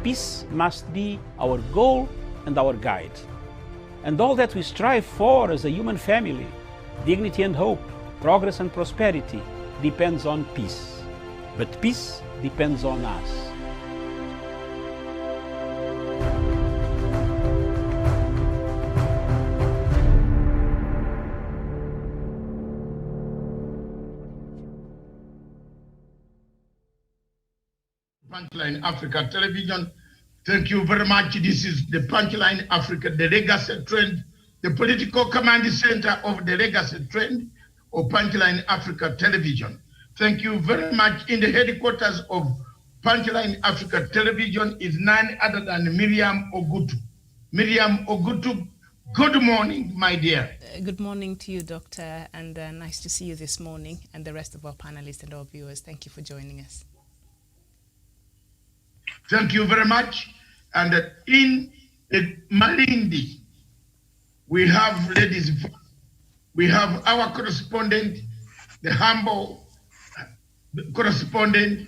peace must be our goal and our guide. And all that we strive for as a human family, dignity and hope, progress and prosperity, depends on peace. But peace depends on us. Punchline Africa Television. Thank you very much. This is the Punchline Africa, the legacy trend, the political command center of the legacy trend of Punchline Africa Television. Thank you very much. In the headquarters of Punchline Africa Television is none other than Miriam Ogutu. Miriam Ogutu, good morning, my dear. Good morning to you, Doctor, and nice to see you this morning, and the rest of our panelists and our viewers. Thank you for joining us. Thank you very much. And in Malindi, we have ladies, we have our correspondent, the humble correspondent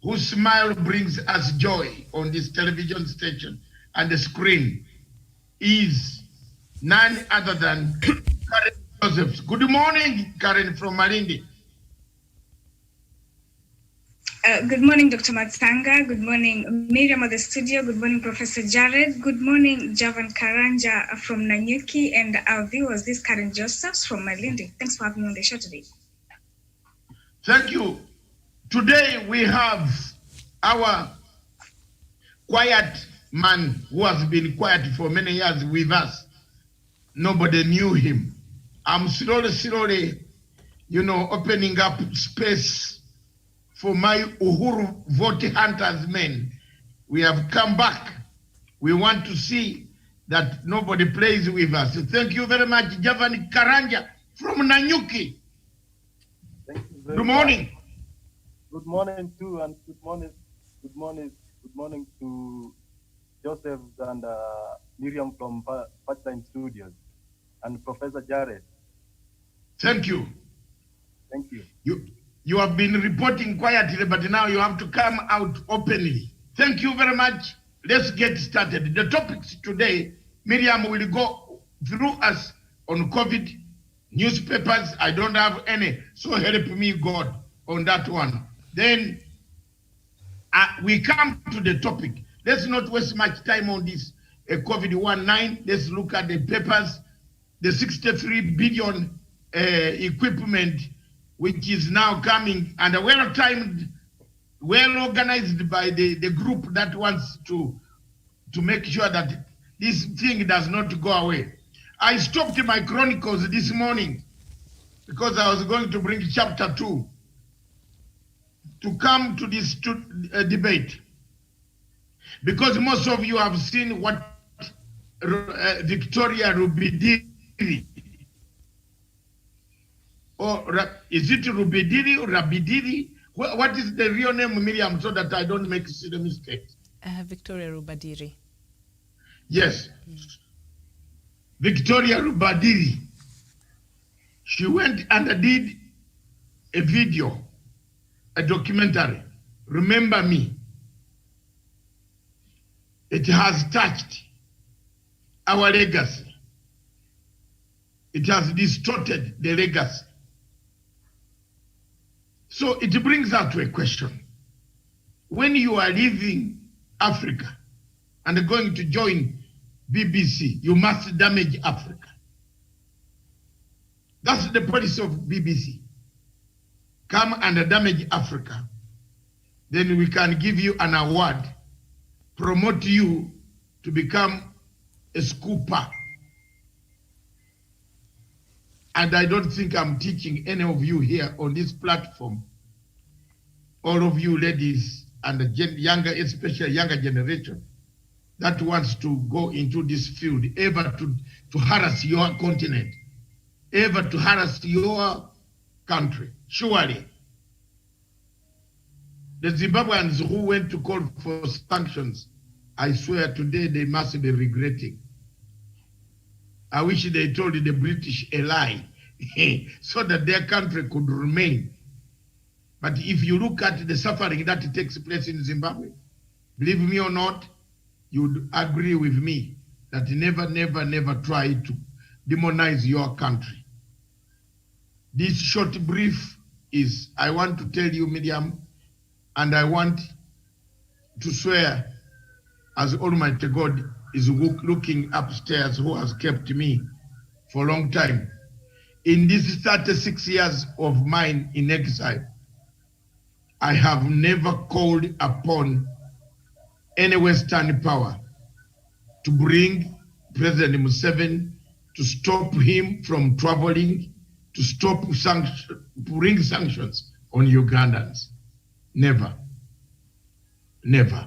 whose smile brings us joy on this television station and the screen is none other than Karen Joseph. Good morning, Karen from Malindi. Good morning, Dr. Matsanga. Good morning, Miriam of the studio. Good morning, Professor Jared. Good morning, Javan Karanja from Nanyuki, and our viewers, this is Karen Josephs from Malindi. Thanks for having me on the show today. Thank you. Today we have our quiet man who has been quiet for many years with us. Nobody knew him. I'm slowly, opening up space for my Uhuru vote hunters men. We have come back. We want to see that nobody plays with us. So thank you very much, Javan Karanja from Nanyuki. Thank you very Good morning. Much. Good morning too, and good morning to Joseph and Miriam from Part-Time Studios, and Professor Jared. Thank you. Thank you. You have been reporting quietly, but now you have to come out openly. Thank you very much. Let's get started. The topics today, Miriam will go through us on COVID, newspapers. I don't have any, so help me God on that one. Then we come to the topic. Let's not waste much time on this COVID-19. Let's look at the papers, the 63 billion equipment which is now coming, and well-timed, well-organized by the group that wants to make sure that this thing does not go away. I stopped my chronicles this morning because I was going to bring chapter 2 to come to this debate. Because most of you have seen what Victoria Rubidiri, or is it Rubidiri or Rabidiri? What is the real name, Miriam, so that I don't make silly mistakes? Victoria Rubadiri. Yes. Victoria Rubadiri. She went and did a video, a documentary, Remember Me. It has touched our legacy. It has distorted the legacy. So it brings us to a question. When you are leaving Africa and going to join BBC, you must damage Africa. That's the policy of BBC. Come and damage Africa. Then we can give you an award, promote you to become a scooper. And I don't think I'm teaching any of you here on this platform, all of you ladies and the younger, especially younger generation, that wants to go into this field, ever to harass your continent, ever to harass your country. Surely, the Zimbabweans who went to call for sanctions, I swear today they must be regretting. I wish they told the British a lie so that their country could remain. But if you look at the suffering that takes place in Zimbabwe, Believe me or not, you would agree with me that never, never, never try to demonize your country. This short brief is, I want to tell you, Miriam, and I want to swear as Almighty God is looking upstairs, who has kept me for a long time. In these 36 years of mine in exile, I have never called upon any Western power to bring President Museveni, to stop him from traveling, to stop bring sanctions on Ugandans. Never. Never.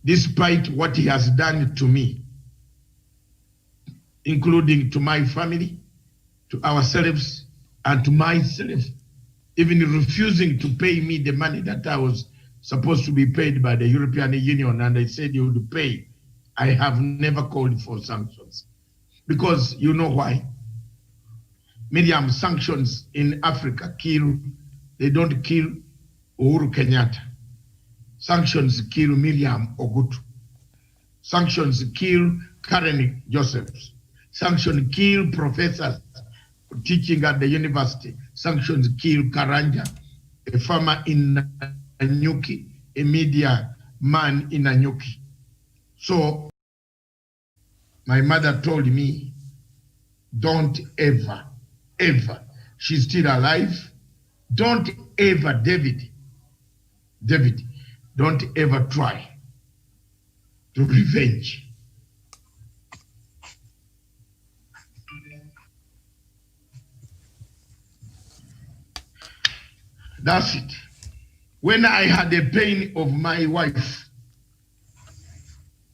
Despite what he has done to me, including to my family, to ourselves, and to myself, even refusing to pay me the money that I was supposed to be paid by the European Union, and they said you would pay. I have never called for sanctions. Because you know why? Miriam, sanctions in Africa they don't kill Uhuru Kenyatta. Sanctions kill Miriam Ogutu. Sanctions kill Karen Josephs. Sanctions kill professors teaching at the university. Sanctions kill Karanja, a farmer in Nanyuki, a media man in Nanyuki. So my mother told me, don't ever, ever, she's still alive, don't ever, David, don't ever try to revenge. That's it. When I had the pain of my wife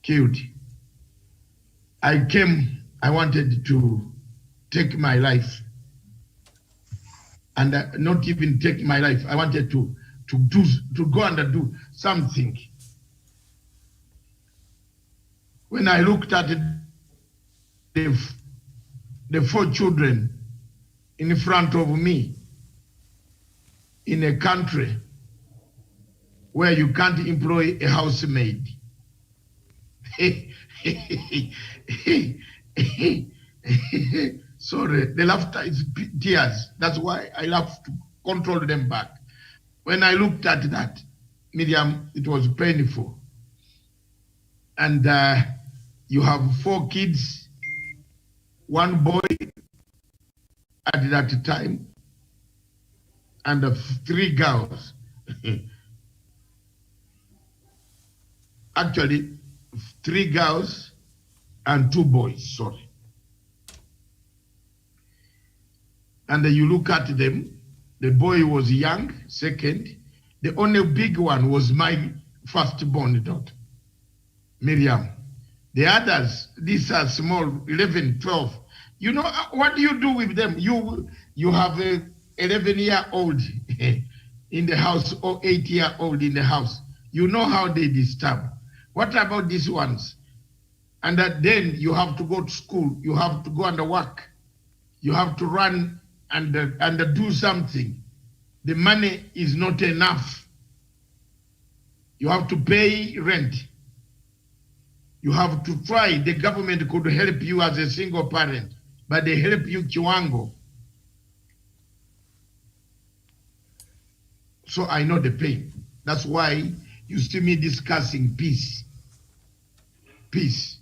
killed, I wanted to take my life. And not even take my life. I wanted to go and do something. When I looked at the 4 children in front of me in a country where you can't employ a housemaid. Sorry, the laughter is tears. That's why I have to control them back. When I looked at that, Miriam, it was painful. And you have 4 kids, 1 boy at that time, and 3 girls. Actually, 3 girls and 2 boys, sorry. And you look at them, the boy was young, second. The only big one was my firstborn daughter, Miriam. The others, these are small, 11, 12. You know, what do you do with them? You have a 11-year-old in the house or 8-year-old in the house. You know how they disturb. What about these ones? And then you have to go to school. You have to go and work. You have to run and do something. The money is not enough. You have to pay rent. You have to try. The government could help you as a single parent, but they help you kiwango. So I know the pain. That's why you see me discussing peace. Peace.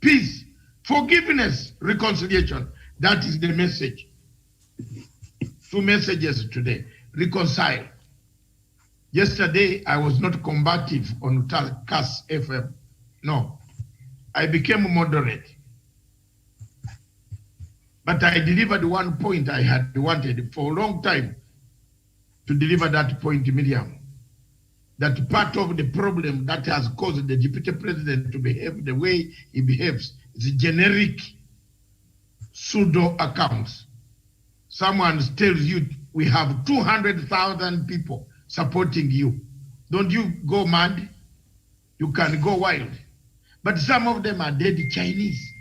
Peace. Forgiveness. Reconciliation. That is the message. 2 messages today. Reconcile. Yesterday, I was not combative on CAS FM. No. I became moderate. But I delivered 1 point I had wanted for a long time to deliver that point, Miriam. That part of the problem that has caused the deputy president to behave the way he behaves is generic pseudo accounts. Someone tells you we have 200,000 people supporting you. Don't you go mad? You can go wild. But some of them are dead Chinese.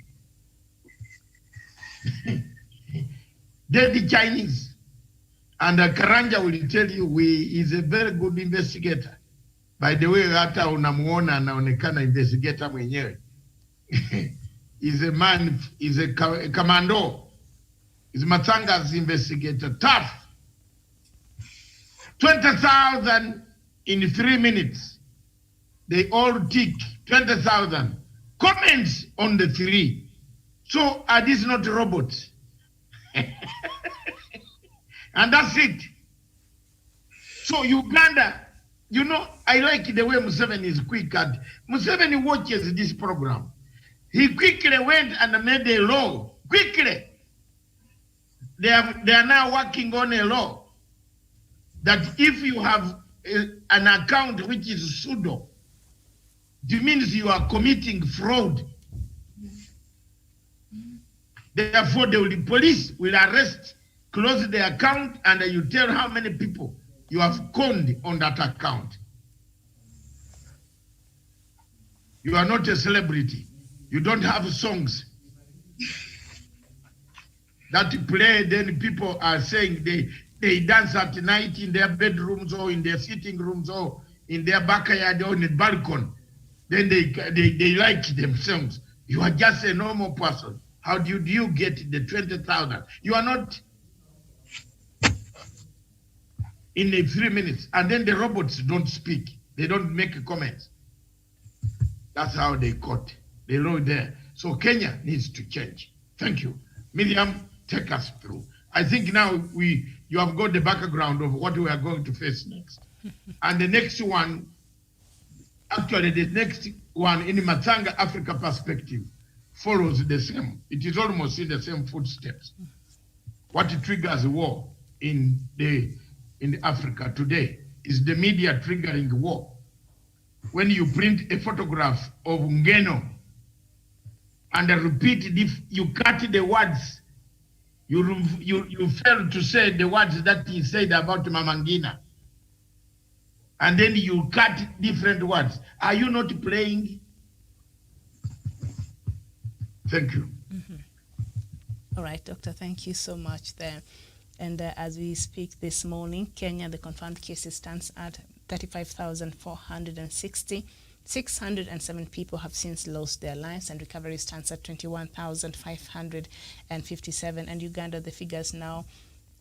Dead Chinese. And Karanja will tell you he's a very good investigator. By the way, hata unamuona anaonekana investigator mwenyewe. Is a man, is a commando. Is Matsanga's investigator. Tough. 20,000 in 3 minutes. They all tick 20,000. Comments on the 3. So are these not robots? And that's it. So Uganda, you know, I like the way Museveni is quick at. Museveni watches this program. He quickly went and made a law. Quickly. They are now working on a law that if you have an account which is pseudo, it means you are committing fraud. Therefore, the police will arrest, close the account, and you tell how many people you have conned on that account. You are not a celebrity. You don't have songs that play, then people are saying they dance at night in their bedrooms or in their sitting rooms or in their backyard or in the balcony. Then they like themselves. You are just a normal person. How do you get the 20,000? You are not in the 3 minutes. And then the robots don't speak. They don't make comments. That's how they caught the law there. So Kenya needs to change. Thank you. Miriam, take us through. I think now you have got the background of what we are going to face next. And the next one, actually the next one in the Matanga Africa perspective follows the same. It is almost in the same footsteps. What triggers war in Africa today is the media triggering war. When you print a photograph of Ngeno and repeat, if you cut the words, you fail to say the words that he said about Mamangina, and then you cut different words. Are you not playing? Thank you. Mm-hmm. All right, Doctor, thank you so much there. And as we speak this morning, Kenya, the confirmed cases stands at 35,460. 607 people have since lost their lives, and recovery stands at 21,557. And Uganda, the figures now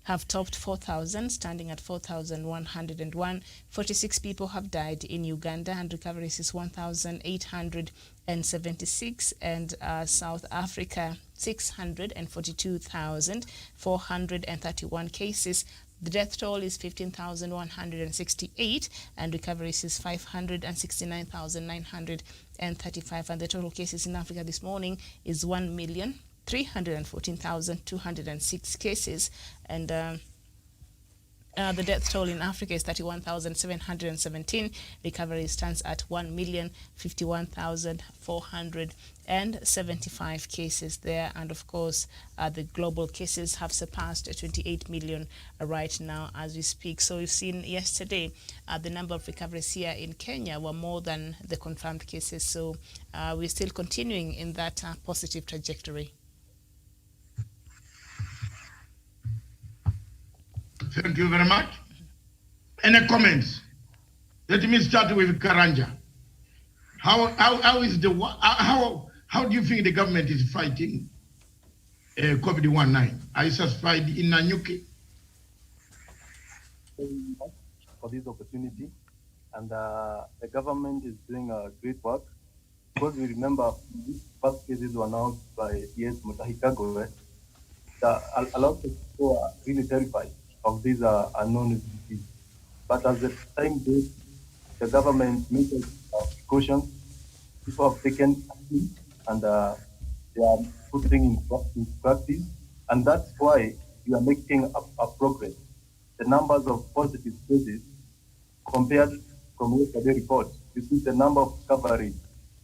have topped 4,000, standing at 4,101. 46 people have died in Uganda, and recovery is 1,876. And South Africa, 642,431 cases. The death toll is 15,168, and recovery is 569,935. And the total cases in Africa this morning is 1,314,206 cases. And the death toll in Africa is 31,717. Recovery stands at 1,051,475 cases there. And of course, the global cases have surpassed 28 million right now as we speak. So we've seen yesterday the number of recoveries here in Kenya were more than the confirmed cases. So we're still continuing in that positive trajectory. Thank you very much. Any comments? Let me start with Karanja. How do you think the government is fighting COVID-19? Are you satisfied in Nanyuki? Thank you for this opportunity, and the government is doing a great work, because we remember these first cases were announced by DS Mutahi Kagwe. A lot of people are really terrified of these unknown diseases. But as the time goes, the government makes precautions. People have taken action, and they are putting in practice. And that's why we are making a progress. The numbers of positive cases compared from yesterday's report, you see the number of recoveries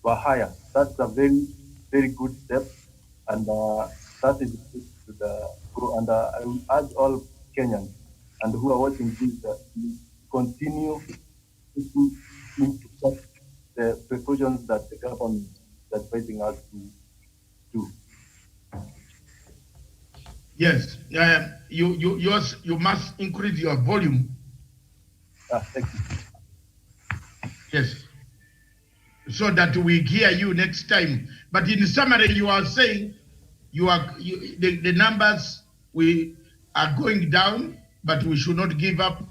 were higher. That's a very, very good step. And that is to the grow. And I will urge all Kenyans and who are watching this continue to take the precautions that the government is advising us to do. Yes, you must increase your volume. Thank you. Yes. So that we hear you next time. But in summary, you are saying the numbers we are going down, but we should not give up.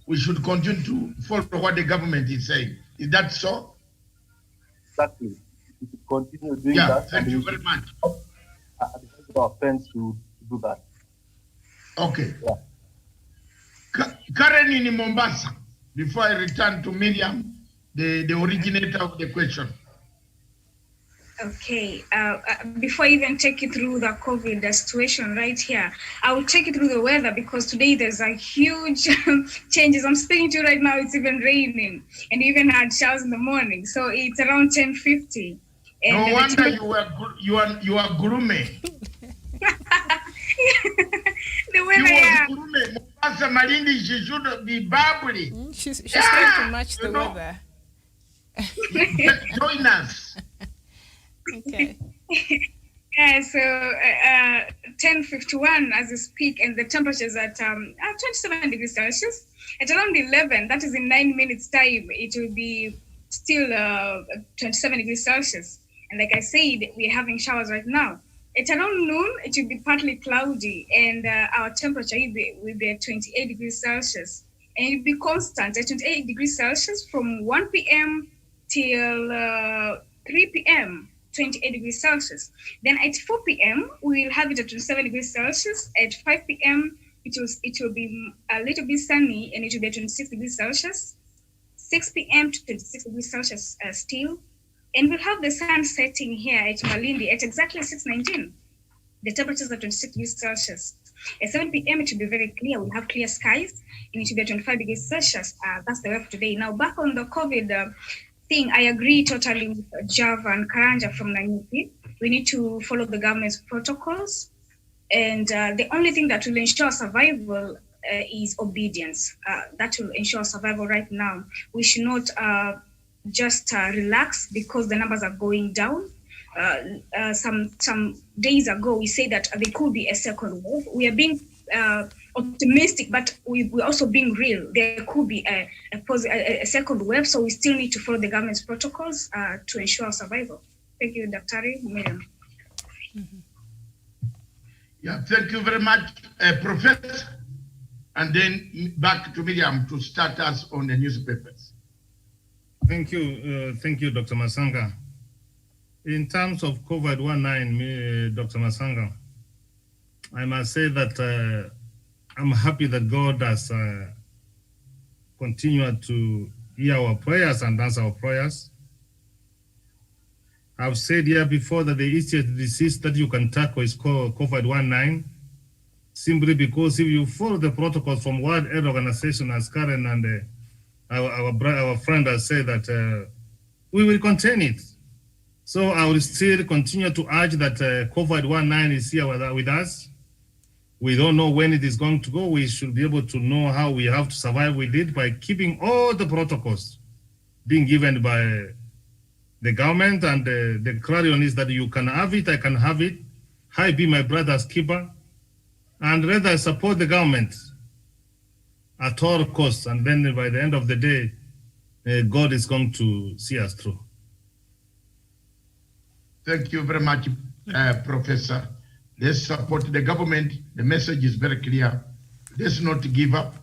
We should continue to follow what the government is saying. Is that so? Exactly. We should continue doing Yeah, that. thank and you we very should much. advise our friends to do that. Okay. Yeah. Karen in Mombasa, before I return to Miriam, the originator of the question. Okay, before I even take you through the COVID situation right here, I will take you through the weather because today there's a huge changes. I'm speaking to you right now, it's even raining and we even had showers in the morning. So it's around 10:50. No wonder you are gloomy. The weather, yeah. Mombasa, Malindi, she should be bubbly. She's trying to match the weather. Join us. Okay. Yeah, so 10:51 as we speak, and the temperatures at 27 degrees Celsius. At around 11, that is in 9 minutes time, it will be still 27 degrees Celsius. And like I said, we're having showers right now. At around noon, it will be partly cloudy, and our temperature will be at 28 degrees Celsius. And it will be constant at 28 degrees Celsius from 1 p.m. till 3 p.m., 28 degrees Celsius. Then at 4 p.m., we will have it at 27 degrees Celsius. At 5 p.m., it will be a little bit sunny, and it will be at 26 degrees Celsius. 6 p.m. to 26 degrees Celsius still. And we'll have the sun setting here at Malindi at exactly 6:19. The temperatures are 26 degrees Celsius. At 7 p.m., it will be very clear. We'll have clear skies, and it will be at 25 degrees Celsius. That's the weather for today. Now, back on the COVID thing, I agree totally with Jav and Karanja from Nanyuki. We need to follow the government's protocols. And the only thing that will ensure survival is obedience. That will ensure survival right now. We should not just relax because the numbers are going down. Some days ago, we say that there could be a second wave. We are being optimistic, but we're also being real. There could be a second wave, so we still need to follow the government's protocols to ensure survival. Thank you, Dr. Miriam. Yeah, thank you very much, Professor. And then back to Miriam to start us on the newspapers. Thank you, Dr. Masanga. In terms of COVID-19, Dr. Masanga, I must say that I'm happy that God has continued to hear our prayers and answer our prayers. I've said here before that the easiest disease that you can tackle is called COVID-19, simply because if you follow the protocols from World Health Organization, as Karen and our friend has said, that we will contain it. So I will still continue to urge that COVID-19 is here with us. We don't know when it is going to go. We should be able to know how we have to survive with it by keeping all the protocols being given by the government, and the clarion is that you can have it, I can have it. I be my brother's keeper, and rather support the government at all costs, and then by the end of the day, God is going to see us through. Thank you very much, Professor. Let's support the government. The message is very clear. Let's not give up.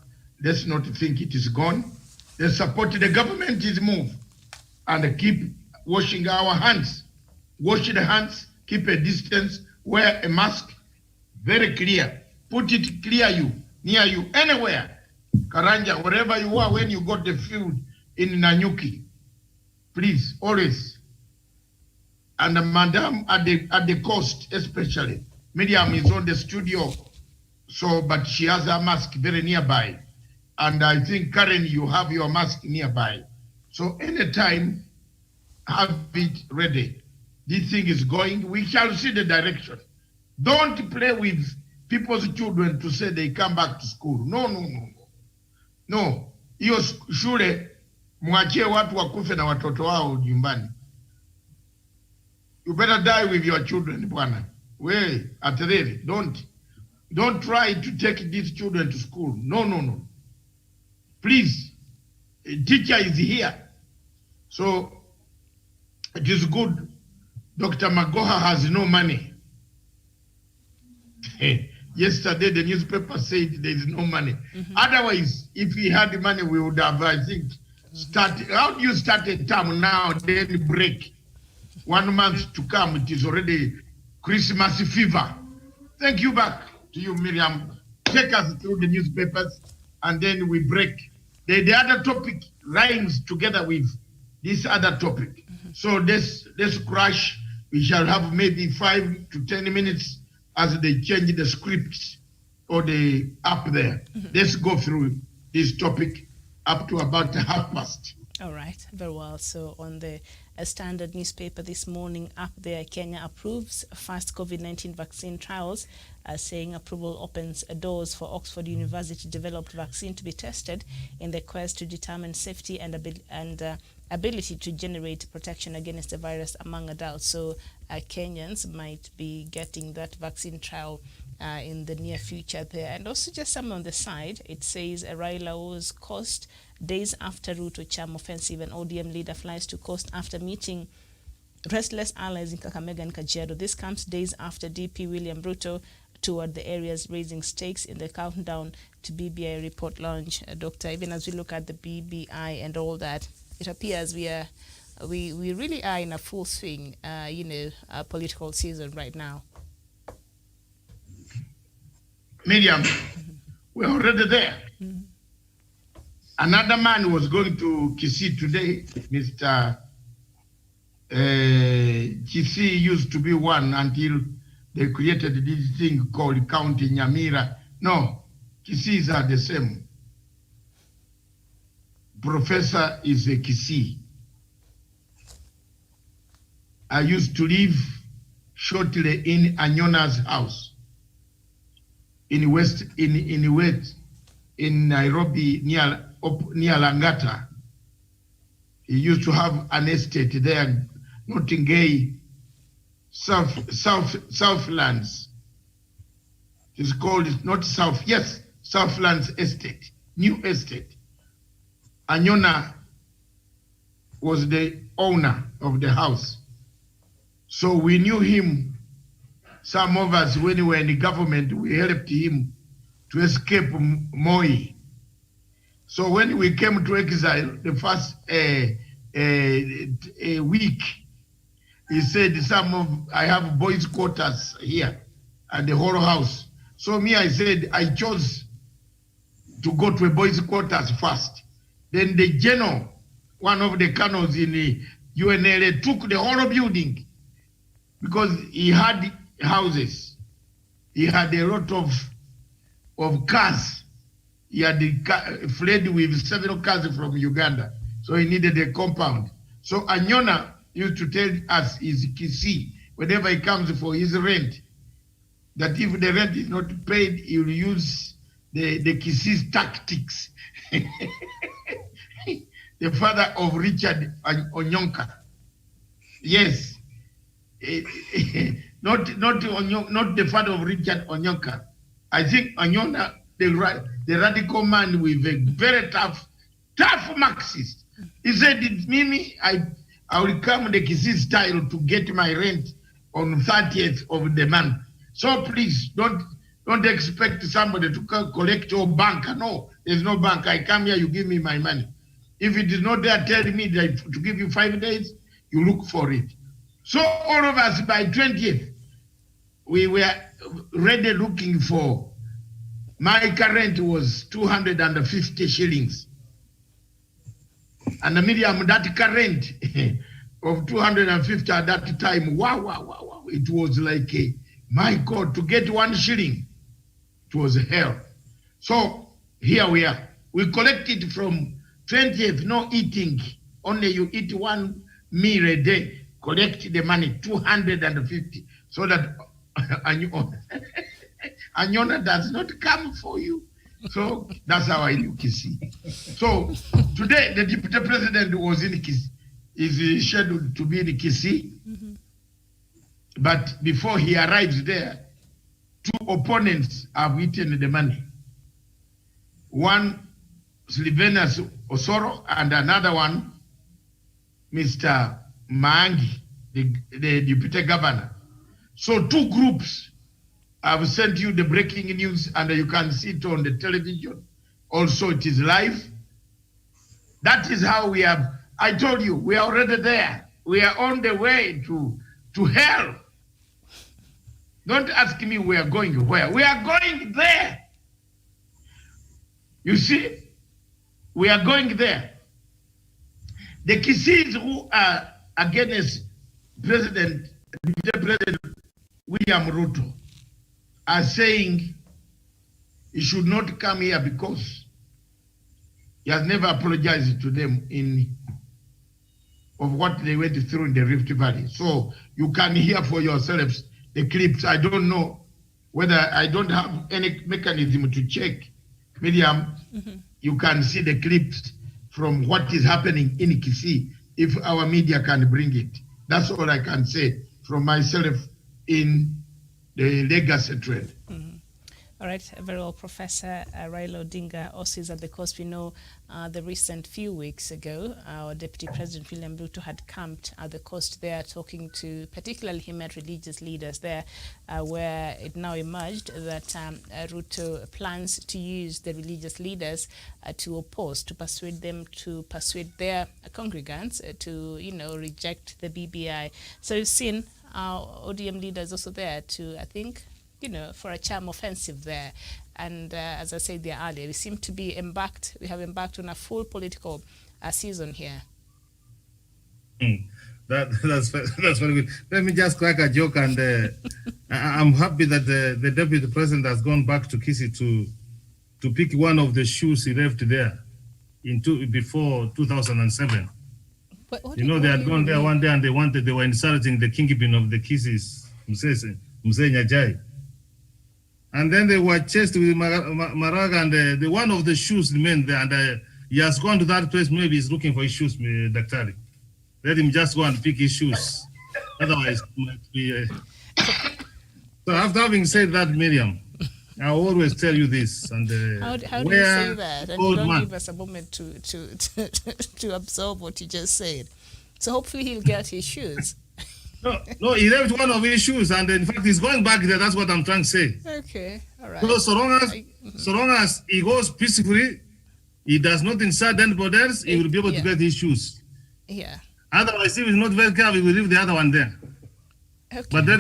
Let's not think it is gone. Let's support the government's move and keep washing our hands. Wash the hands, keep a distance, wear a mask. Very clear. Put it near you, anywhere. Karanja, wherever you are, when you got the field in Nanyuki, please, always. And Madam at the coast, especially. Miriam is on the studio, but she has a mask very nearby. And I think, Karen, you have your mask nearby. So anytime, have it ready. This thing is going, we shall see the direction. Don't play with people's children to say they come back to school. No. Hiyo shule, mwachie watu wakufe na watoto wao nyumbani. You better die with your children, bwana. Aterere, don't try to take these children to school. No. Please, teacher is here. So it is good. Dr. Magoha has no money. Yesterday, the newspaper said there is no money. Otherwise, if he had the money, we would have, I think, started. How do you start a term now, then break? 1 month to come, it is already Christmas fever. Thank you, back to you, Miriam. Take us through the newspapers, and then we break. The other topic rhymes together with this other topic. So let's crash. We shall have maybe 5 to 10 minutes as they change the scripts or the app there. Let's go through this topic up to about past. All right, very well. So on the Standard newspaper this morning, up there, Kenya approves first COVID-19 vaccine trials, saying approval opens doors for Oxford University-developed vaccine to be tested in the quest to determine safety and ability to generate protection against the virus among adults. So Kenyans might be getting that vaccine trial in the near future there. And also just some on the side, it says Raila was coast days after Ruto charm offensive, and ODM leader flies to coast after meeting restless allies in Kakamega and Kajiado. This comes days after DP William Ruto toured the areas, raising stakes in the countdown to BBI report launch. Doctor, even as we look at the BBI and all that, it appears we really are in a full swing, political season right now. Miriam, we're already there. Another man was going to Kisii today, Mr. Kisii used to be one until they created this thing called County Nyamira. No, Kisiis are the same. Professor is a Kisii. I used to live shortly in Anyona's house in Nairobi near Langata. He used to have an estate there, Nottingham, Southlands. It's called, not South, yes, Southlands Estate, new estate. Anyona was the owner of the house. So we knew him. Some of us, when we were in the government, we helped him to escape Moi. So when we came to exile, the first week, he said, I have boys' quarters here at the whole house. So me, I said, I chose to go to a boys' quarters first. Then the general, one of the colonels in the UNLA, took the whole building because he had houses. He had a lot of cars. He had fled with several cars from Uganda. So he needed a compound. So Anyona used to tell us his Kisii, whenever he comes for his rent, that if the rent is not paid, he will use the Kisii's tactics. The father of Richard Onyonka. Yes. Not the father of Richard Onyonka. I think Anyona, the radical man with a very tough Marxist. He said, Mimi, I will come the Kisii style to get my rent on 30th of the month. So please don't expect somebody to collect your bank. No, there's no bank. I come here, you give me my money. If it is not there, tell me that to give you 5 days, you look for it. So all of us by 20th, we were ready looking for, my current was 250 shillings. And the medium, that current of 250 at that time, wow. It was like, my God, to get 1 shilling, it was hell. So here we are. We collected from 20th, no eating. Only you eat 1 meal a day. Collect the money, 250, so that Anyona does not come for you. So that's how I do Kisii. So today, the deputy president was in Kisii, is scheduled to be in Kisii. But before he arrives there, 2 opponents have eaten the money. One Sylvanus Osoro, and another one, Mr. Mangi, the deputy governor. So 2 groups. I've sent you the breaking news, and you can see it on the television. Also, it is live. That is how we have. I told you, we are already there. We are on the way to hell. Don't ask me we are going where. We are going there. You see, we are going there. The Kisis who are against President William Ruto are saying he should not come here because he has never apologized to them of what they went through in the Rift Valley. So you can hear for yourselves the clips. I don't know whether I don't have any mechanism to check. Miriam, you can see the clips from what is happening in Kisii if our media can bring it. That's all I can say from myself in the legacy trade. All right, very well, Professor Raila Odinga also is at the coast. We know the recent few weeks ago, our Deputy President William Ruto had camped at the coast there talking to, particularly he met religious leaders there, where it now emerged that Ruto plans to use the religious leaders to oppose, to persuade them, to persuade their congregants to, reject the BBI. So you've seen our ODM leaders also there to, I think, for a charm offensive there. And as I said there earlier, we seem to be we have embarked on a full political season here. That's very good. Let me just crack a joke, and I'm happy that the Deputy President has gone back to Kisii to pick one of the shoes he left there before 2007. They had gone there one day and they were insulting the kingpin of the Kisiis, Mzee Nyajai. And then they were chased with Maraga, and one of the shoes remained there, and he has gone to that place. Maybe he's looking for his shoes, Daktari. Let him just go and pick his shoes. Otherwise, it might be. So after having said that, Miriam, I always tell you this. And how do you say that? And you don't give us a moment to absorb what you just said. So hopefully he'll get his shoes. No, he left one of his shoes, and in fact, he's going back there. That's what I'm trying to say. Okay, all right. So long as he goes peacefully, he does not insult anybody else, he will be able to get his shoes. Yeah. Otherwise, if he's not very careful, he will leave the other one there. Okay. But let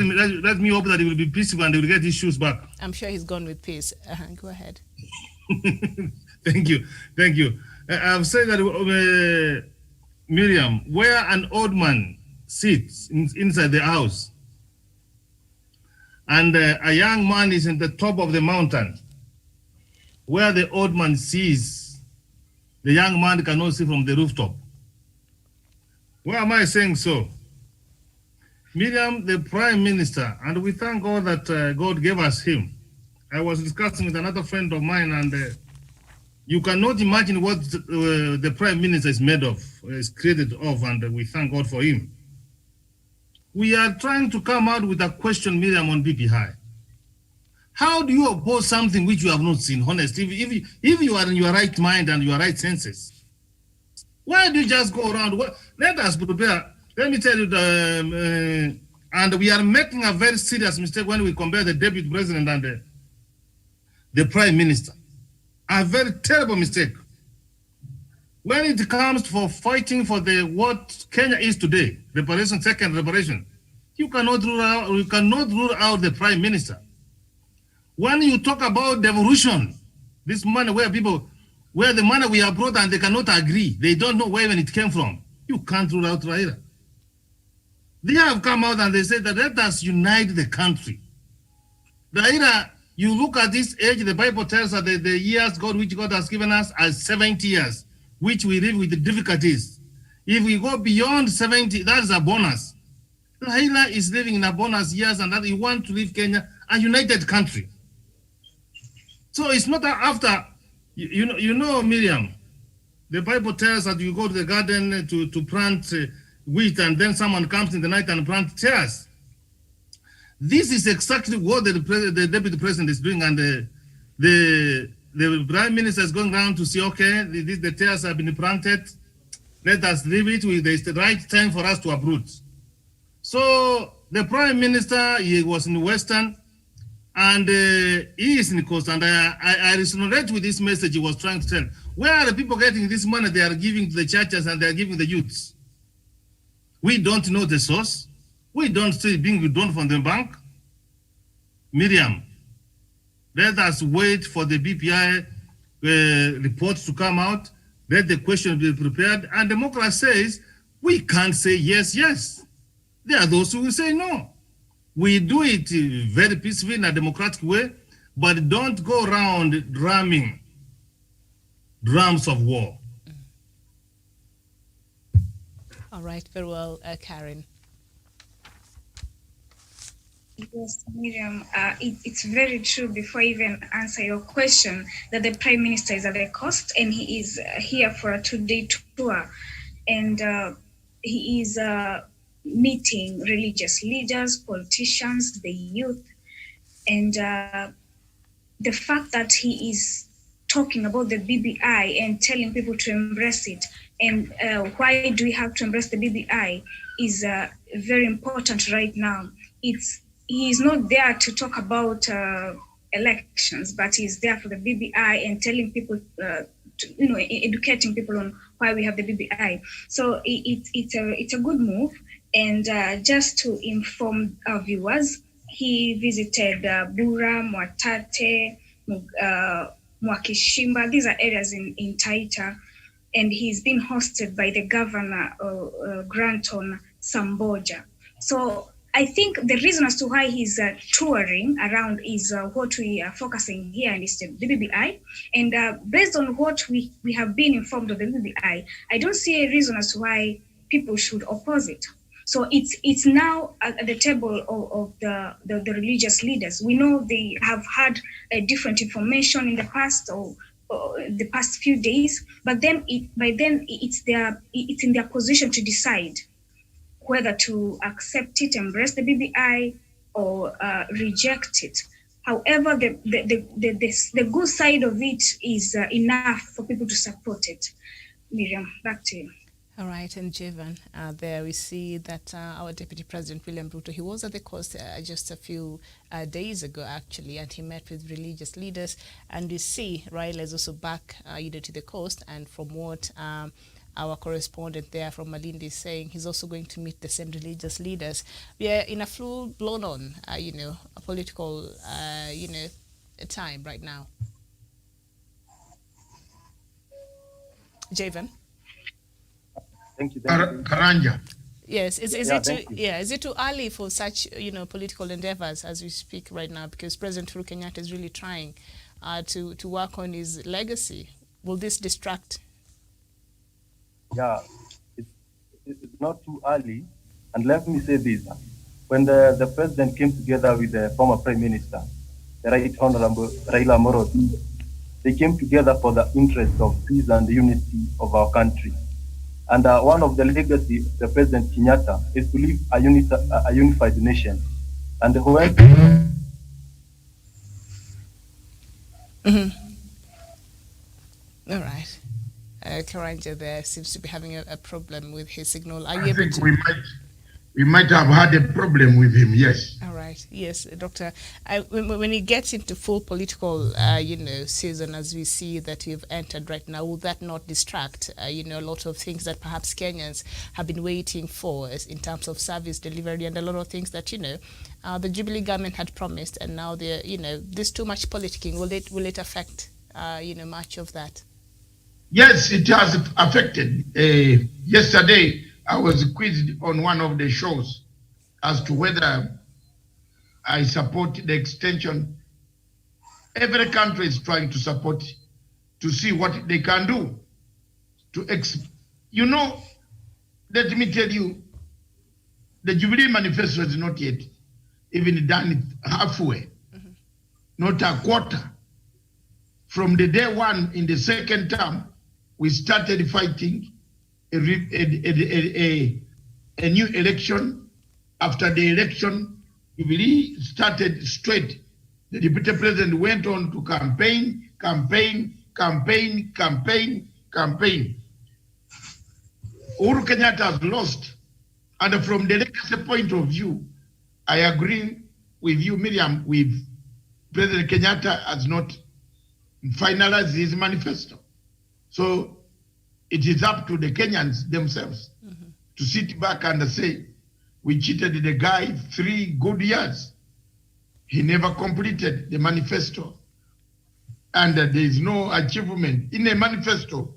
me hope that he will be peaceful and he will get his shoes back. I'm sure he's gone with peace. Go ahead. Thank you. I've said that, Miriam, where an old man sits inside the house and a young man is in the top of the mountain, where the old man sees, the young man cannot see from the rooftop. Why am I saying so? Miriam, the Prime Minister, and we thank God that God gave us him. I was discussing with another friend of mine, and you cannot imagine what the Prime Minister is made of, is created of, and we thank God for him. We are trying to come out with a question, Miriam, on BPI. How do you oppose something which you have not seen, honestly? If you are in your right mind and your right senses, why do you just go around? Let us prepare. Let me tell you, and we are making a very serious mistake when we compare the Deputy President and the Prime Minister. A very terrible mistake. When it comes for fighting for what Kenya is today, second reparation, you cannot rule out the Prime Minister. When you talk about devolution, this money where the money we have brought and they cannot agree, they don't know where it came from, you can't rule out Raila. They have come out and they said that let us unite the country. Raila, you look at this age, the Bible tells us that the years which God has given us are 70 years, which we live with the difficulties. If we go beyond 70, that is a bonus. Raila is living in a bonus years, and that he wants to leave Kenya a united country. So it's not after, Miriam, the Bible tells that you go to the garden to plant wheat, and then someone comes in the night and plant tares. This is exactly what the Deputy President is doing, and the the Prime Minister is going around to see, okay, the tares have been planted. Let us leave it. It's the right time for us to uproot. So the Prime Minister, he was in the Western, and he is in the coast. And I resonate with this message he was trying to tell. Where are the people getting this money they are giving to the churches and they are giving the youths? We don't know the source. We don't see it being withdrawn from the bank. Miriam, let us wait for the BPI reports to come out. Let the question be prepared. And democracy says, we can't say yes, yes. There are those who will say no. We do it very peacefully in a democratic way, but don't go around drumming drums of war. All right, very well, Karen. Yes, Miriam, it's very true. Before I even answer your question, that the Prime Minister is at the coast and he is here for a 2-day tour. And he is meeting religious leaders, politicians, the youth. And the fact that he is talking about the BBI and telling people to embrace it, and why do we have to embrace the BBI is very important right now. He is not there to talk about elections, but he's there for the BBI and telling people, educating people on why we have the BBI. So it's a good move. And just to inform our viewers, he visited Bura, Mwatate, Mwakishimba. These are areas in Taita. And he's been hosted by the governor, Granton Samboja. So I think the reason as to why he's touring around is what we are focusing here, and it's the BBI. And based on what we have been informed of the BBI, I don't see a reason as to why people should oppose it. So it's now at the table of the religious leaders. We know they have had different information in the past or the past few days, but then it's in their position to decide whether to accept it, embrace the BBI, or reject it. However, the good side of it is enough for people to support it. Miriam, back to you. All right, and Javan, there we see that our Deputy President, William Ruto, he was at the coast just a few days ago, actually, and he met with religious leaders. And we see Raila is also back to the coast, and from what our correspondent there from Malindi is saying, he's also going to meet the same religious leaders. We are in a full-blown on, a political, time right now. Javan? Thank you. Karanja. Yes, is it too early for such political endeavors as we speak right now? Because President Uhuru Kenyatta is really trying to work on his legacy. Will this distract? Yeah, it's not too early. And let me say this: when the president came together with the former Prime Minister, the Right Honorable Raila Amolo Odinga, they came together for the interest of peace and unity of our country. And one of the legacy of the President Kenyatta is to leave a unified nation. And when... All right. Karanja there seems to be having a problem with his signal. Are you I able think to... we might have had a problem with him, yes. All right. Yes, Doctor. When he gets into full political, season, as we see that we've entered right now, will that not distract, a lot of things that perhaps Kenyans have been waiting for in terms of service delivery and a lot of things that, the Jubilee government had promised, and now they're, there's too much politicking. Will it affect, much of that? Yes, it has affected. Yesterday, I was quizzed on one of the shows as to whether I support the extension. Every country is trying to support to see what they can do. Let me tell you, the Jubilee Manifesto is not yet even done halfway, not a quarter. From the day one in the second term, we started fighting a new election. After the election, Jubilee started straight. The deputy president went on to campaign, campaign, campaign, campaign, campaign. Uhuru Kenyatta has lost. And from the legacy point of view, I agree with you, Miriam, with President Kenyatta has not finalized his manifesto. So it is up to the Kenyans themselves to sit back and say, we cheated the guy 3 good years. He never completed the manifesto. And there is no achievement. In a manifesto,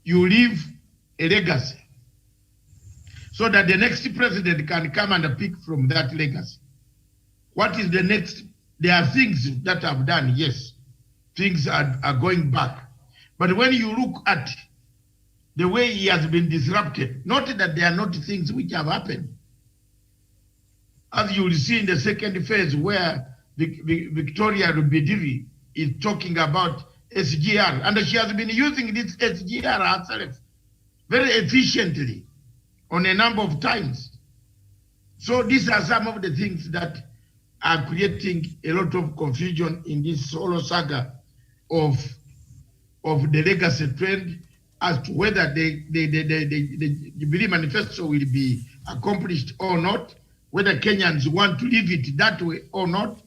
you leave a legacy so that the next president can come and pick from that legacy. What is the next? There are things that I've done, yes. Things are going back. But when you look at the way he has been disrupted, not that there are not things which have happened. As you will see in the second phase where Victoria Rubidiri is talking about SGR, and she has been using this SGR herself very efficiently on a number of times. So these are some of the things that are creating a lot of confusion in this solo saga of the legacy trend as to whether the Jubilee Manifesto will be accomplished or not, whether Kenyans want to leave it that way or not.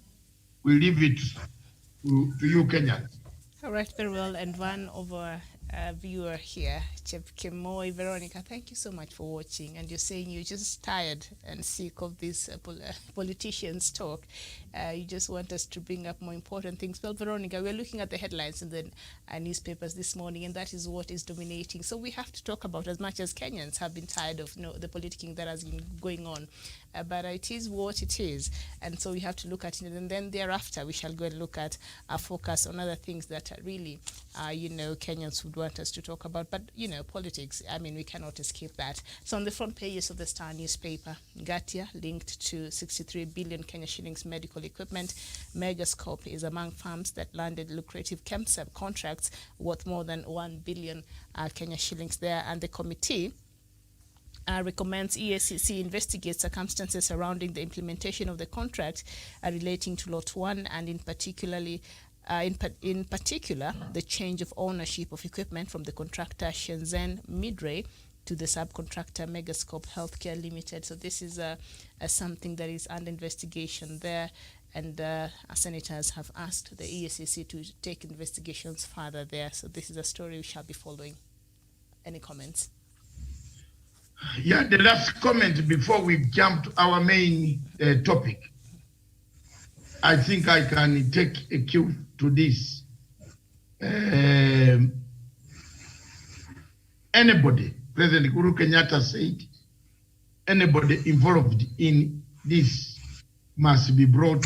We leave it to you Kenyans. All right, very well. And one of our viewer here, Chef Kimoi, Veronica, thank you so much for watching. And you're saying you're just tired and sick of this politicians talk. You just want us to bring up more important things. Well, Veronica, we're looking at the headlines in the newspapers this morning, and that is what is dominating. So we have to talk about, as much as Kenyans have been tired of the politicking that has been going on. But it is what it is. And so we have to look at it. And then thereafter, we shall go and look at our focus on other things that are really, Kenyans would want us to talk about. But, politics, I mean, we cannot escape that. So on the front pages of the Star newspaper, Gatia linked to 63 billion Kenya shillings medical equipment. Megascope is among firms that landed lucrative KEMSEP contracts worth more than 1 billion Kenya shillings there. And the committee recommends EACC investigate circumstances surrounding the implementation of the contract relating to Lot 1 and in particular, the change of ownership of equipment from the contractor Shenzhen Midray to the subcontractor Megascope Healthcare Limited. So this is something that is under investigation there, and our senators have asked the EACC to take investigations further there. So this is a story we shall be following. Any comments? Yeah, the last comment before we jump to our main topic. I think I can take a cue to this. Anybody, President Uhuru Kenyatta said, anybody involved in this must be brought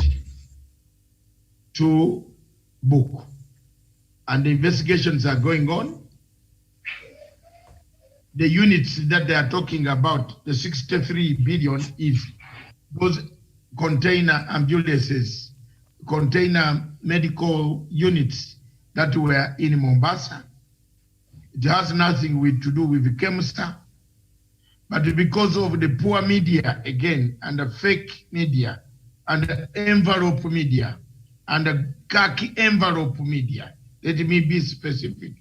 to book. And the investigations are going on. The units that they are talking about, the 63 billion, is those container ambulances, container medical units that were in Mombasa. It has nothing to do with KEMSA, but because of the poor media again, and the fake media, and the envelope media, and the khaki envelope media, let me be specific,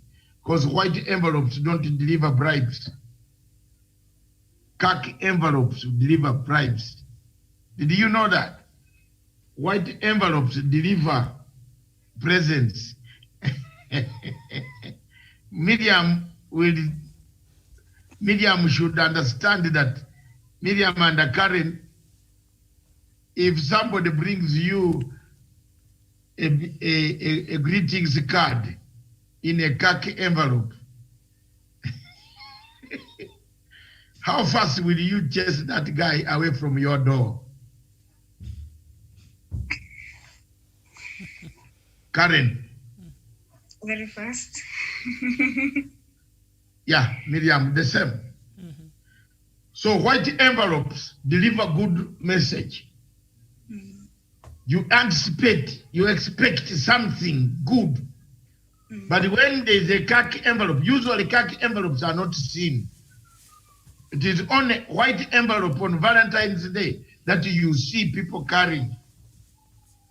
because white envelopes don't deliver bribes. Khaki envelopes deliver bribes. Did you know that? White envelopes deliver presents. Miriam should understand that. Miriam and Karen, if somebody brings you a greetings card in a khaki envelope, how fast will you chase that guy away from your door? Karen? Very fast. Yeah, Miriam, the same. Mm-hmm. So white envelopes deliver good message. Mm-hmm. You anticipate, you expect something good. Mm-hmm. But when there's a khaki envelope, usually khaki envelopes are not seen. It is only white envelope on Valentine's Day that you see people carrying,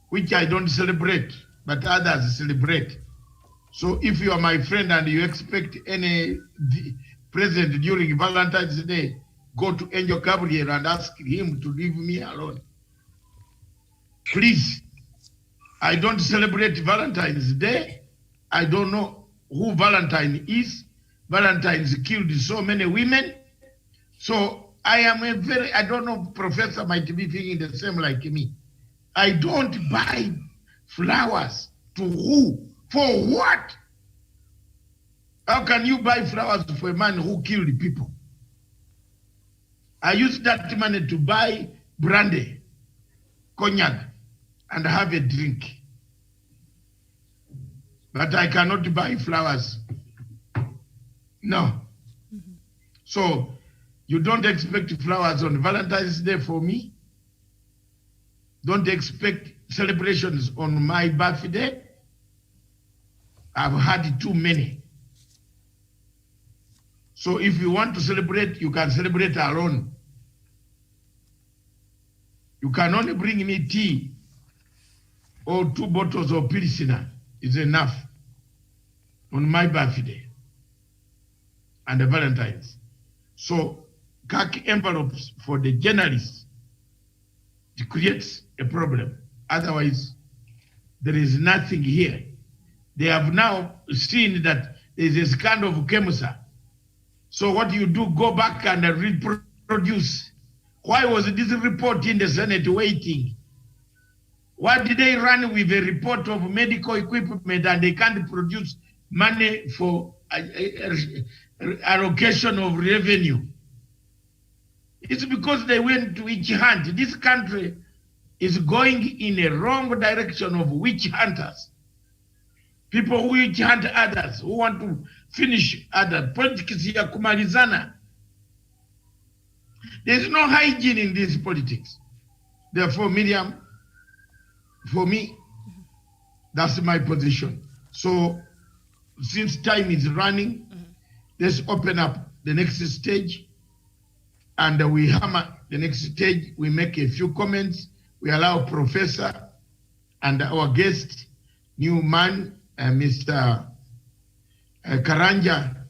which I don't celebrate, but others celebrate. So if you are my friend and you expect any present during Valentine's Day, go to Angel Gabriel and ask him to leave me alone. Please. I don't celebrate Valentine's Day. I don't know who Valentine is. Valentine's killed so many women. So I am I don't know, Professor might be thinking the same like me. I don't buy flowers to who? For what? How can you buy flowers for a man who killed people? I use that money to buy brandy, cognac, and have a drink. But I cannot buy flowers. No. So you don't expect flowers on Valentine's Day for me. Don't expect celebrations on my birthday. I've had too many. So if you want to celebrate, you can celebrate alone. You can only bring me tea or 2 bottles of Pilsner is enough on my birthday and the Valentine's. So khaki envelopes for the journalists, it creates a problem. Otherwise, there is nothing here. They have now seen that there is a scandal of Kemusa. So what you do, go back and reproduce. Why was this report in the Senate waiting? Why did they run with a report of medical equipment and they can't produce money for allocation of revenue? It's because they went to witch hunt. This country is going in a wrong direction of witch hunters. People who witch hunt others, who want to finish others. Politics ya kumalizana. There's no hygiene in this politics. Therefore, Miriam, for me, that's my position. So since time is running, let's open up the next stage and we hammer the next stage. We make a few comments. We allow Professor and our guest, new man, Mr. Karanja,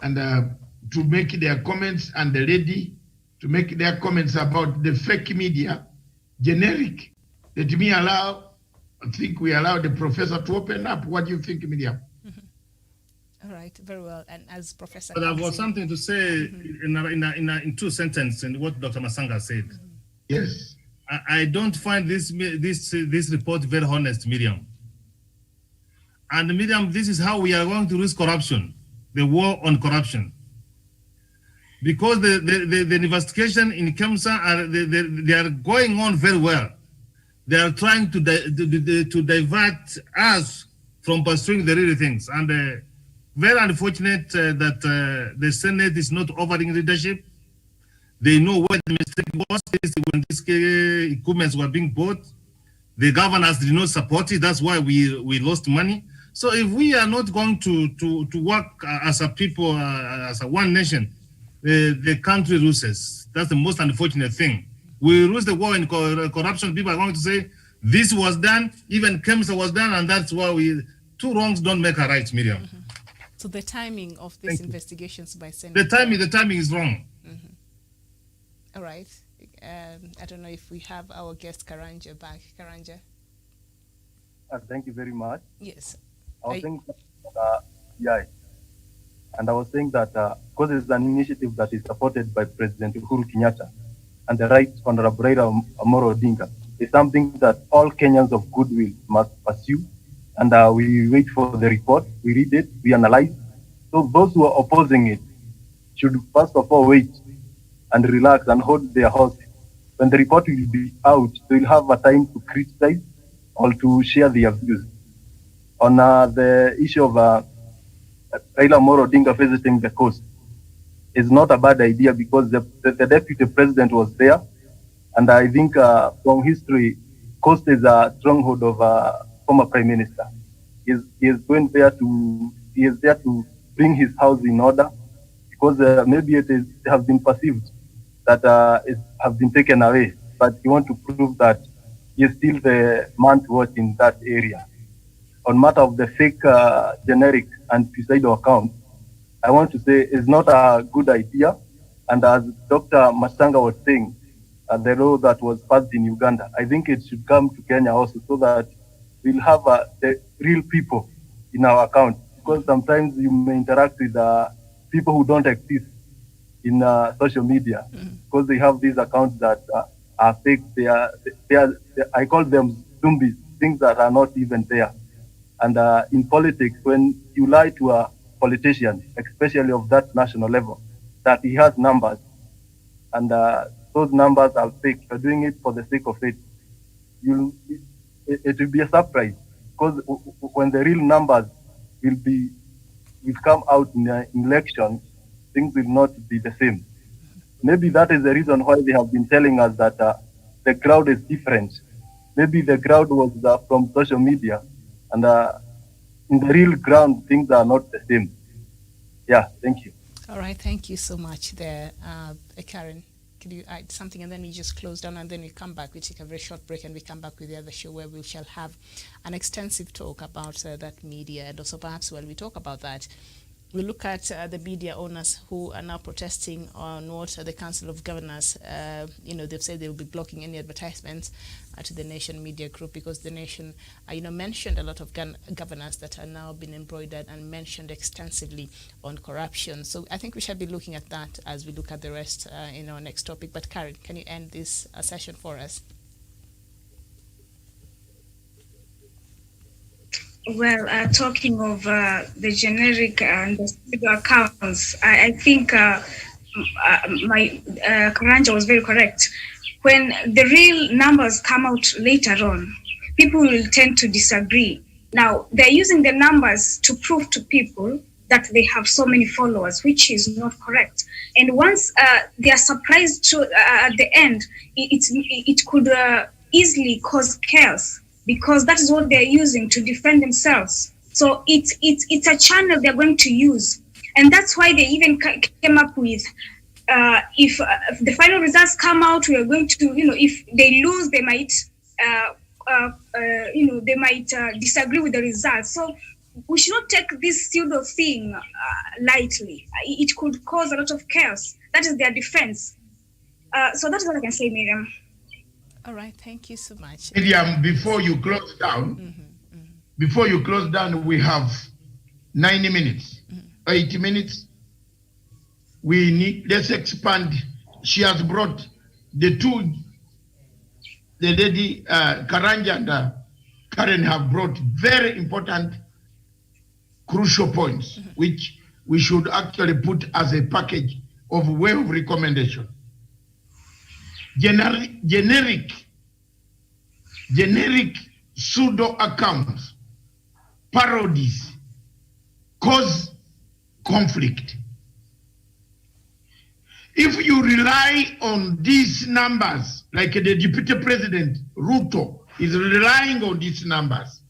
and to make their comments, and the lady to make their comments about the fake media, generic. Let me allow, I think we allow the professor to open up. What do you think, Miriam? All right, very well. And as Professor, but I've got something to say in 2 sentences in what Dr. Masanga said. Yes. I don't find this report very honest, Miriam. And Miriam, this is how we are going to lose corruption, the war on corruption. Because the investigation in Kemsa, they are going on very well. They are trying to divert us from pursuing the real things. And very unfortunate that the Senate is not offering leadership. They know where the mistake was when these equipments were being bought. The governors did not support it. That's why we lost money. So if we are not going to work as a people, as a one nation, the country loses. That's the most unfortunate thing. We lose the war in corruption. People are going to say, this was done, even Kemsa was done, and that's why 2 wrongs don't make a right, Miriam. So the timing of these investigations by Senate. The timing is wrong. All right. I don't know if we have our guest Karanja back. Karanja. Thank you very much. Yes. I was saying that, and I was saying that because it's an initiative that is supported by President Uhuru Kenyatta and the Right Honorable Raila Amolo Odinga, is something that all Kenyans of goodwill must pursue. And we wait for the report, we read it, we analyze. So those who are opposing it should first of all wait and relax and hold their horses. When the report will be out, they will have a time to criticize or to share their views. On the issue of Raila Amolo Odinga visiting the coast, is not a bad idea because the deputy president was there. And I think from history, coast is a stronghold of former prime minister. He is there to bring his house in order because maybe it has been perceived that it has been taken away, but he wants to prove that he is still the man to watch in that area. on matter of the fake generic and suicidal accounts, I want to say is not a good idea. And as Dr. Masanga was saying, the law that was passed in Uganda, I think it should come to Kenya also, so that we'll have the real people in our account. Because sometimes you may interact with people who don't exist in social media, because they have these accounts that are fake. They are, I call them zombies, things that are not even there. And in politics, when you lie to a politician, especially of that national level, that he has numbers, and those numbers are fake, you're doing it for the sake of it, it will be a surprise, because when the real numbers will come out in election, things will not be the same. Maybe that is the reason why they have been telling us that the crowd is different. Maybe the crowd was from social media, and in the real ground, things are not the same. Yeah, thank you. All right, thank you so much there. Karen, could you add something, and then we just close down, and then we come back. We take a very short break, and we come back with the other show where we shall have an extensive talk about that media, and also perhaps while we talk about that, we look at the media owners who are now protesting on what the Council of Governors, they've said they will be blocking any advertisements to the Nation Media Group, because the Nation, mentioned a lot of governors that are now being embroidered and mentioned extensively on corruption. So I think we shall be looking at that as we look at the rest in our next topic. But Karen, can you end this session for us? Well, talking of the generic and the pseudo accounts, I think Karanja was very correct. When the real numbers come out later on, people will tend to disagree. Now, they're using the numbers to prove to people that they have so many followers, which is not correct. And once they are surprised at the end, it could easily cause chaos, because that is what they're using to defend themselves. So it's a channel they're going to use. And that's why they even came up with, if the final results come out, we are going to, if they lose, they might, disagree with the results. So we should not take this pseudo thing lightly. It could cause a lot of chaos. That is their defense. So that's what I can say, Miriam. All right, thank you so much. Miriam, before you close down, we have 90 minutes, 80 minutes. Let's expand. She has brought the lady Karanja and Karen have brought very important, crucial points, which we should actually put as a package of way of recommendation. Generic pseudo accounts, parodies, cause conflict. If you rely on these numbers, like the Deputy President Ruto is relying on these numbers,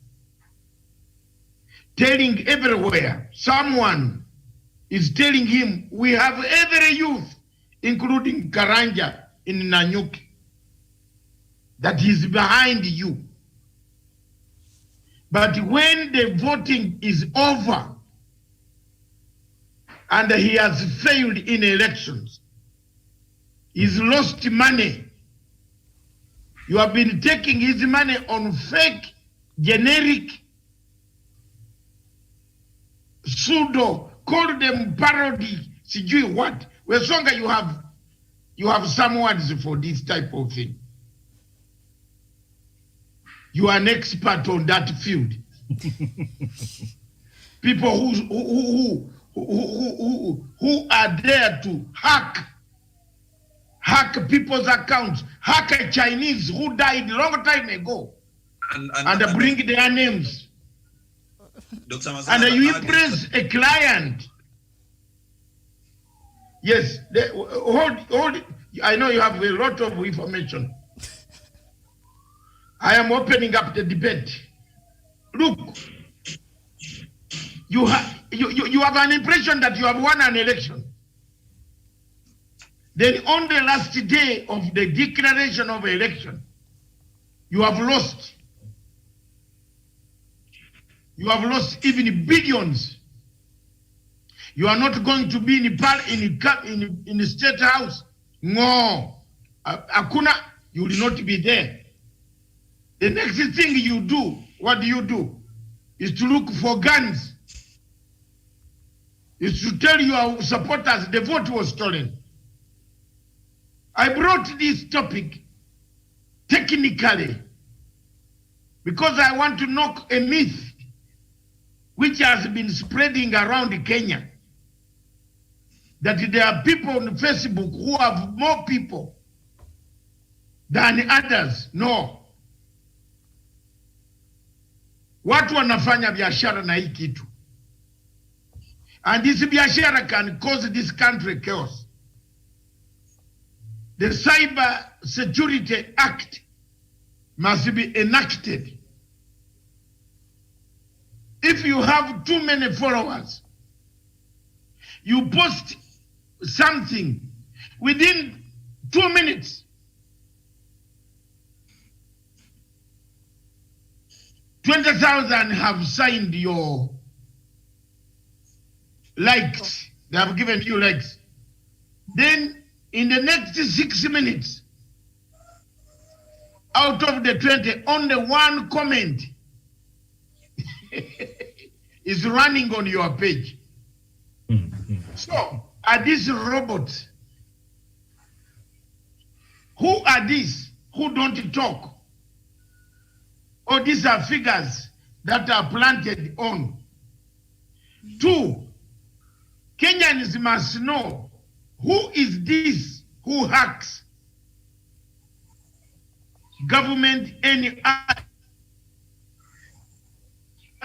telling everywhere, someone is telling him, we have every youth, including Karanja in Nanyuki, that is behind you. But when the voting is over and he has failed in elections, he's lost money. You have been taking his money on fake, generic, pseudo, call them parody, sijui what. Wesonga, you have some words for this type of thing. You are an expert on that field. People who are there to hack people's accounts, hack a Chinese who died a long time ago, and bring their names. Dr. Mazana, and you impress a client. Yes, hold. I know you have a lot of information. I am opening up the debate. Look, you have an impression that you have won an election. Then on the last day of the declaration of election, you have lost. You have lost even billions. You are not going to be in the state house. No. Akuna, you will not be there. The next thing you do, what do? Is to look for guns. Is to tell your supporters the vote was stolen. I brought this topic technically because I want to knock a myth which has been spreading around Kenya, that there are people on Facebook who have more people than others. No. Watu wanafanya biashara na hii kitu. And this biashara can cause this country chaos. The Cyber Security Act must be enacted. If you have too many followers, you post something within 2 minutes, 20,000 have signed your likes. They have given you likes. Then in the next 6 minutes, out of the 20, only one comment is running on your page. So, are these robots? Who are these who don't talk? Or these are figures that are planted on? 2, Kenyans must know who is this who hacks government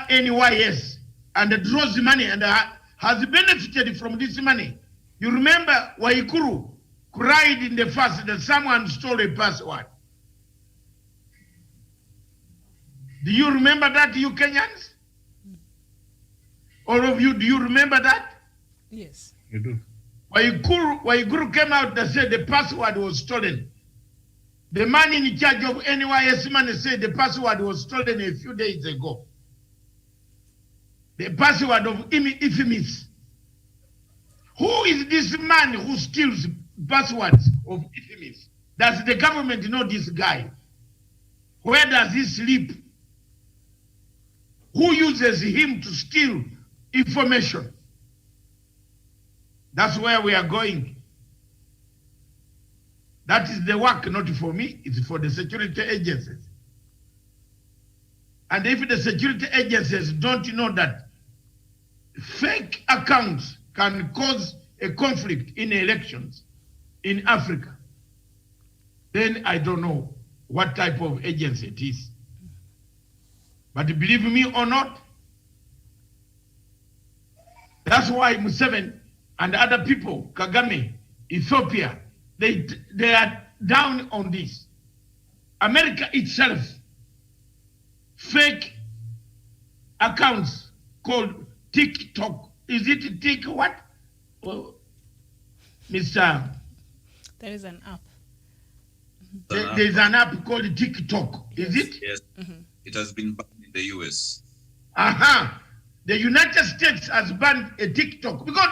NYS and draws money and has benefited from this money. You remember Waikuru cried in the first that someone stole a password. Do you remember that, you Kenyans? All of you, do you remember that? Yes. You do. Waiguru came out and said the password was stolen. The man in charge of NYS money said the password was stolen a few days ago. The password of Ifimis. Who is this man who steals passwords of Ifimis? Does the government know this guy? Where does he sleep? Who uses him to steal information? That's where we are going. That is the work not for me, it's for the security agencies. And if the security agencies don't know that fake accounts can cause a conflict in elections in Africa, then I don't know what type of agency it is. But believe me or not, that's why Museveni and other people, Kagame, Ethiopia, they are down on this. America itself, fake accounts called TikTok. Is it Tik what? Well, Mr. There is an app. There's an app called TikTok. Is it? Yes. It has been banned in the US. Aha. The United States has banned a TikTok because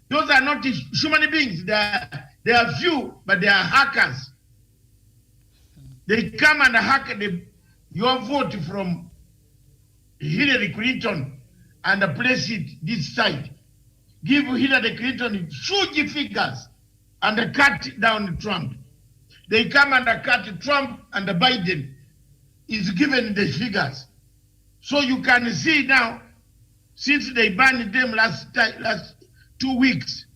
those are not human beings. They are few, but they are hackers. They come and hack your vote from Hillary Clinton and place it this side. Give Hillary Clinton huge figures and cut down Trump. They come and cut Trump and Biden is given the figures. So you can see now, since they banned them last 2 weeks,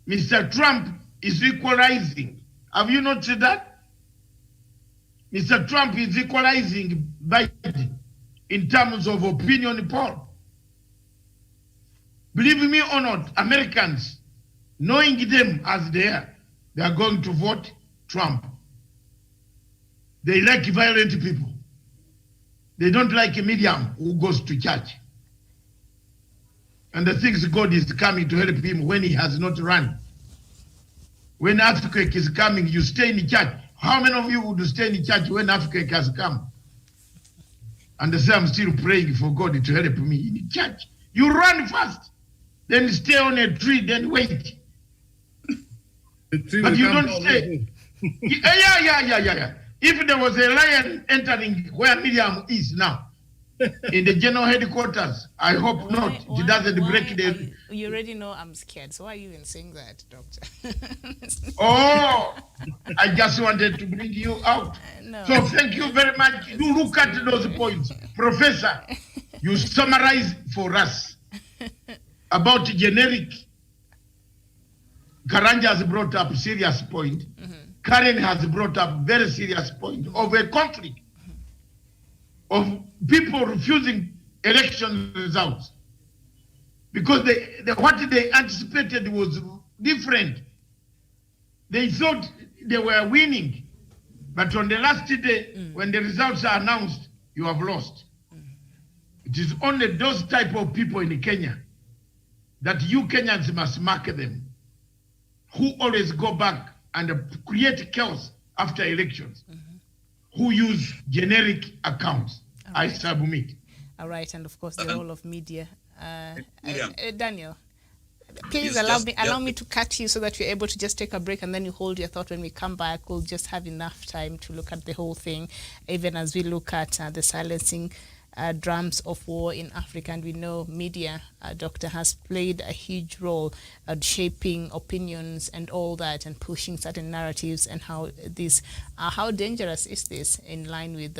Mr. Trump is equalizing. Have you noticed that? Mr. Trump is equalizing Biden in terms of opinion poll. Believe me or not, Americans, knowing them as they are going to vote Trump. They like violent people. They don't like a medium who goes to church. And the things God is coming to help him when he has not run. When earthquake is coming, you stay in the church. How many of you would stay in the church when earthquake has come? and say I'm still praying for God to help me in church. You run first, then stay on a tree, then wait. But you don't stay. Yeah. If there was a lion entering where Miriam is now, in the general headquarters, I hope not. It doesn't break the... You already know I'm scared, so why are you even saying that, Doctor? Oh, I just wanted to bring you out. No. So thank you very much. You look at those points. Professor, you summarize for us about generic. Karanja has brought up a serious point. Karen has brought up very serious point of a conflict of people refusing election results because what they anticipated was different. They thought they were winning, but on the last day, when the results are announced, you have lost. It is only those type of people in Kenya that you Kenyans must mark them, who always go back and create chaos after elections, who use generic accounts. Right. I submit. All right, and of course the role of media. Daniel, please Yes, allow me to cut you so that you're able to just take a break, and then you hold your thought. When we come back, we'll just have enough time to look at the whole thing, even as we look at the silencing drums of war in Africa. And we know media, Doctor, has played a huge role at shaping opinions and all that, and pushing certain narratives, and how dangerous is this in line with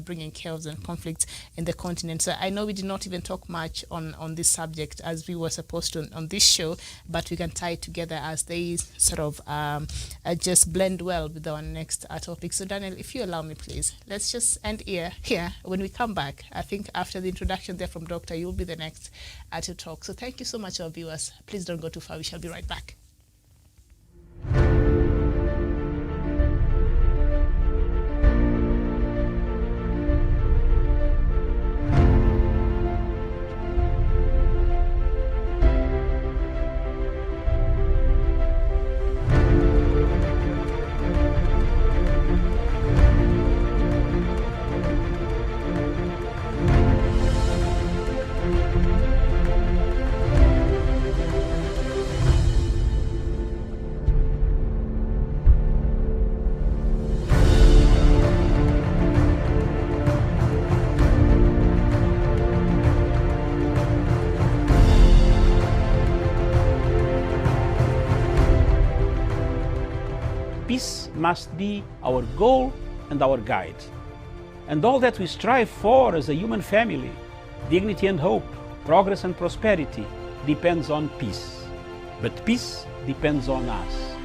bringing chaos and conflicts in the continent. So I know we did not even talk much on this subject as we were supposed to on this show, but we can tie it together as they sort of just blend well with our next topic. So Daniel, if you allow me, please, let's just end here. When we come back, I think after the introduction there from Doctor, you'll be the next to talk. So thank you so much, our viewers. Please don't go too far. We shall be right back. Peace must be our goal and our guide. And all that we strive for as a human family, dignity and hope, progress and prosperity, depends on peace. But peace depends on us.